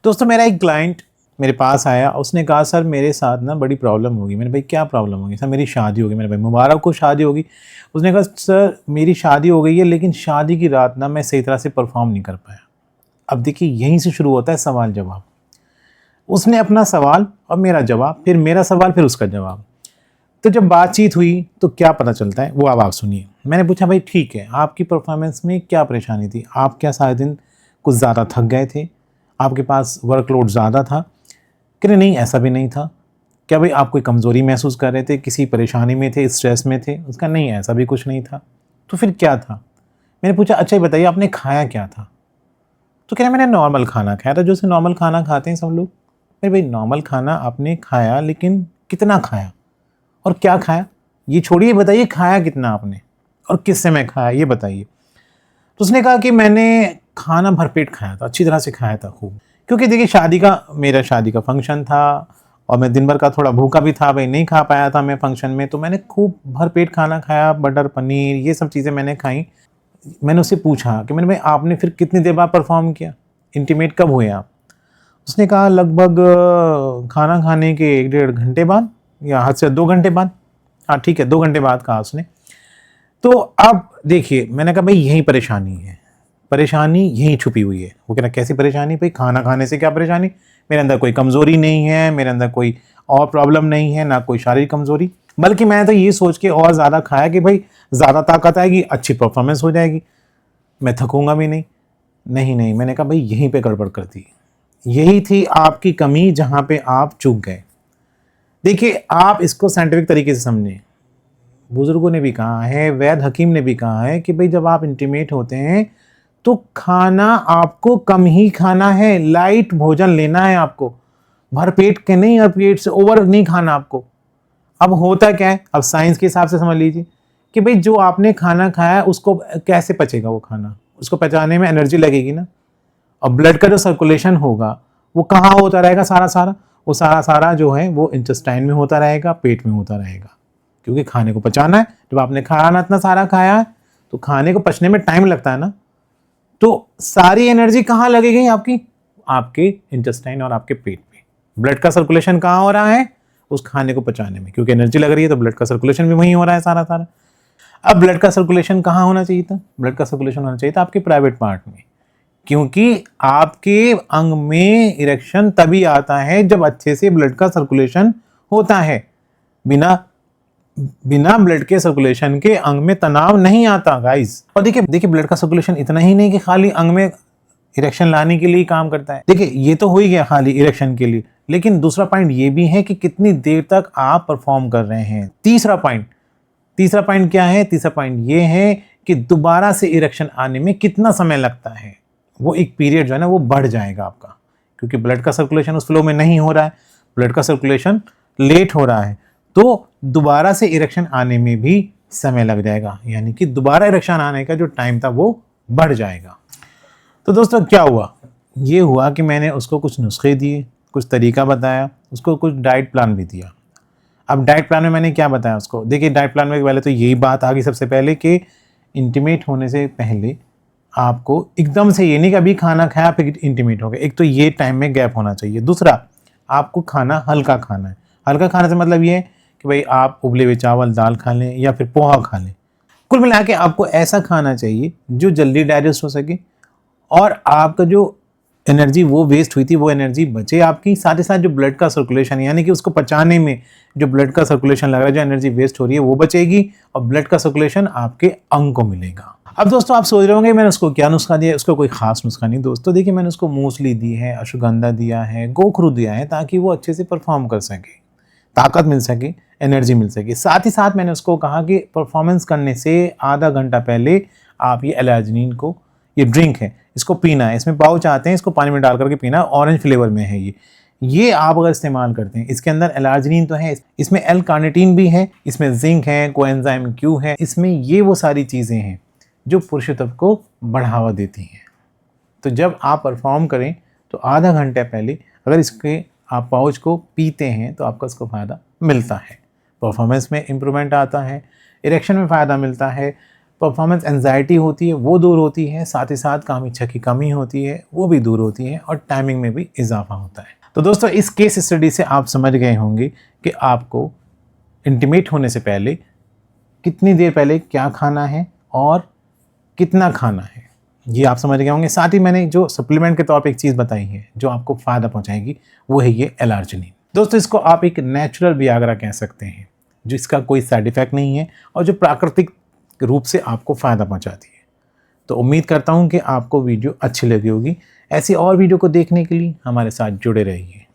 दोस्तों मेरा एक क्लाइंट मेरे पास आया, उसने कहा सर मेरे साथ ना बड़ी प्रॉब्लम होगी। मैंने भाई क्या प्रॉब्लम होगी? सर मेरी शादी होगी। मैंने भाई मुबारक को शादी होगी। उसने कहा सर मेरी शादी हो गई है लेकिन शादी की रात ना मैं सही तरह से परफॉर्म नहीं कर पाया। अब देखिए यहीं से शुरू होता है सवाल जवाब। उसने अपना सवाल और मेरा जवाब, फिर मेरा सवाल फिर उसका जवाब। तो जब बातचीत हुई तो क्या पता चलता है वो अब आप सुनिए। मैंने पूछा भाई ठीक है, आपकी परफॉर्मेंस में क्या परेशानी थी? आप क्या सारे दिन कुछ ज़्यादा थक गए थे? आपके पास वर्कलोड ज़्यादा था? कह रहे नहीं ऐसा भी नहीं था। क्या भाई आप कोई कमज़ोरी महसूस कर रहे थे, किसी परेशानी में थे, स्ट्रेस में थे? उसका नहीं ऐसा भी कुछ नहीं था। तो फिर क्या था? मैंने पूछा अच्छा ये बताइए आपने खाया क्या था? तो कह रहे मैंने नॉर्मल खाना खाया था, जो से नॉर्मल खाना खाते हैं सब लोग। मेरे भाई नॉर्मल खाना आपने खाया लेकिन कितना खाया और क्या खाया? ये छोड़िए, बताइए खाया कितना आपने और किस समय खाया ये बताइए। तो उसने कहा कि मैंने खाना भरपेट खाया था, अच्छी तरह से खाया था खूब। क्योंकि देखिए मेरा शादी का फंक्शन था और मैं दिन भर का थोड़ा भूखा भी था, भाई नहीं खा पाया था मैं फंक्शन में, तो मैंने खूब भरपेट खाना खाया, बटर पनीर ये सब चीज़ें मैंने खाई। मैंने उससे पूछा कि मैंने भाई आपने फिर कितनी देर बाद परफॉर्म किया, इंटीमेट कब हुए आप? उसने कहा लगभग खाना खाने के 1-1.5 घंटे बाद या हद से 2 घंटे बाद। हाँ ठीक है, 2 घंटे बाद कहा उसने। तो अब देखिए मैंने कहा भाई यही परेशानी है, परेशानी यहीं छुपी हुई है। वो कह रहा कैसी परेशानी? भाई खाना खाने से क्या परेशानी? मेरे अंदर कोई कमज़ोरी नहीं है, मेरे अंदर कोई और प्रॉब्लम नहीं है, ना कोई शारीरिक कमज़ोरी, बल्कि मैं तो ये सोच के और ज़्यादा खाया कि भाई ज़्यादा ताकत आएगी, अच्छी परफॉर्मेंस हो जाएगी, मैं थकूंगा भी नहीं। नहीं नहीं, मैंने कहा भाई यहीं पे गड़बड़ कर दी, यही थी आपकी कमी जहाँ पे आप चूक गए। देखिए आप इसको साइंटिफिक तरीके से समझें। बुजुर्गों ने भी कहा है, वैद्य हकीम ने भी कहा है कि भाई जब आप इंटीमेट होते हैं तो खाना आपको कम ही खाना है, लाइट भोजन लेना है आपको, भरपेट के नहीं और पेट से ओवर नहीं खाना आपको। अब होता क्या है, अब साइंस के हिसाब से समझ लीजिए कि भाई जो आपने खाना खाया उसको कैसे पचेगा, वो खाना उसको पचाने में एनर्जी लगेगी ना। और ब्लड का जो सर्कुलेशन होगा वो कहाँ होता रहेगा? सारा सारा वो सारा सारा जो है वो इंटेस्टाइन में होता रहेगा, पेट में होता रहेगा, क्योंकि खाने को पचाना है। जब आपने खाया ना इतना सारा खाया है तो खाने को पचने में टाइम लगता है ना, तो सारी एनर्जी कहाँ लगेगी आपकी? आपके इंटेस्टाइन और आपके पेट में। ब्लड का सर्कुलेशन कहाँ हो रहा है? उस खाने को पचाने में, क्योंकि एनर्जी लग रही है तो ब्लड का सर्कुलेशन भी वहीं हो रहा है सारा सारा। अब ब्लड का सर्कुलेशन कहाँ होना चाहिए था? ब्लड का सर्कुलेशन होना चाहिए था आपके प्राइवेट पार्ट में, क्योंकि आपके अंग में इरेक्शन तभी आता है जब अच्छे से ब्लड का सर्कुलेशन होता है। बिना बिना ब्लड के सर्कुलेशन के अंग में तनाव नहीं आता गाइस। और देखिए देखिए ब्लड का सर्कुलेशन इतना ही नहीं कि खाली अंग में इरेक्शन लाने के लिए काम करता है। देखिए ये तो हो ही गया खाली इरेक्शन के लिए, लेकिन दूसरा पॉइंट ये भी है कि कितनी देर तक आप परफॉर्म कर रहे हैं। तीसरा पॉइंट क्या है? तीसरा पॉइंट ये है कि दोबारा से इरेक्शन आने में कितना समय लगता है। वो एक पीरियड जो है ना वो बढ़ जाएगा आपका, क्योंकि ब्लड का सर्कुलेशन उस फ्लो में नहीं हो रहा है, ब्लड का सर्कुलेशन लेट हो रहा है, तो दोबारा से इरेक्शन आने में भी समय लग जाएगा, यानी कि दोबारा इरेक्शन आने का जो टाइम था वो बढ़ जाएगा। तो दोस्तों क्या हुआ? ये हुआ कि मैंने उसको कुछ नुस्खे दिए, कुछ तरीका बताया, उसको कुछ डाइट प्लान भी दिया। अब डाइट प्लान में मैंने क्या बताया उसको? देखिए डाइट प्लान में पहले तो यही बात आ गई सबसे पहले कि इंटीमेट होने से पहले आपको एकदम से ये नहीं कि अभी खाना खाया फिर इंटीमेट हो गया, एक तो ये टाइम में गैप होना चाहिए। दूसरा, आपको खाना हल्का खाना है। हल्का खाने से मतलब ये है कि भाई आप उबले हुए चावल दाल खा लें या फिर पोहा खा लें। कुल मिला के आपको ऐसा खाना चाहिए जो जल्दी डाइजेस्ट हो सके और आपका जो एनर्जी वो वेस्ट हुई थी वो एनर्जी बचे आपकी। साथ ही साथ जो ब्लड का सर्कुलेशन यानी कि उसको पचाने में जो ब्लड का सर्कुलेशन लग रहा है, जो एनर्जी वेस्ट हो रही है वो बचेगी और ब्लड का सर्कुलेशन आपके अंग को मिलेगा। अब दोस्तों आप सोच रहे होंगे मैंने उसको क्या नुस्खा दिया? उसको कोई खास नुस्खा नहीं दोस्तों। देखिए मैंने उसको मूसली दी है, अश्वगंधा दिया है, गोखरू दिया है, ताकि वो अच्छे से परफॉर्म कर सके, ताकत मिल सके, एनर्जी मिल सके। साथ ही साथ मैंने उसको कहा कि परफॉर्मेंस करने से आधा घंटा पहले आप ये एलाजनीन को, ये ड्रिंक है, इसको पीना है। इसमें पाउच आते हैं, इसको पानी में डाल करके पीना, ऑरेंज फ्लेवर में है ये आप अगर इस्तेमाल करते हैं, इसके अंदर एलार्जिनिन तो है, इसमें एल कार्निटीन भी है, इसमें जिंक है, कोएंजाइम क्यू है, इसमें ये वो सारी चीज़ें हैं जो पुरुषत्व को बढ़ावा देती हैं। तो जब आप परफॉर्म करें तो आधा घंटे पहले अगर इसके आप पाउच को पीते हैं तो आपका इसको फ़ायदा मिलता है। परफॉर्मेंस में इम्प्रूवमेंट आता है, इरेक्शन में फ़ायदा मिलता है, परफॉर्मेंस एंजाइटी होती है वो दूर होती है, साथ ही साथ काम इच्छा की कमी होती है वो भी दूर होती है, और टाइमिंग में भी इजाफा होता है। तो दोस्तों इस केस स्टडी से आप समझ गए होंगे कि आपको इंटीमेट होने से पहले कितनी देर पहले क्या खाना है और कितना खाना है, ये आप समझ गए होंगे। साथ ही मैंने जो सप्लीमेंट के तौर पे एक चीज़ बताई है जो आपको फ़ायदा पहुंचाएगी, वो है ये एलार्जिनिन। दोस्तों इसको आप एक नेचुरल वियाग्रा कह सकते हैं, जो इसका कोई साइड इफ़ेक्ट नहीं है और जो प्राकृतिक रूप से आपको फ़ायदा पहुंचाती है। तो उम्मीद करता हूं कि आपको वीडियो अच्छी लगी होगी। ऐसी और वीडियो को देखने के लिए हमारे साथ जुड़े रहिए।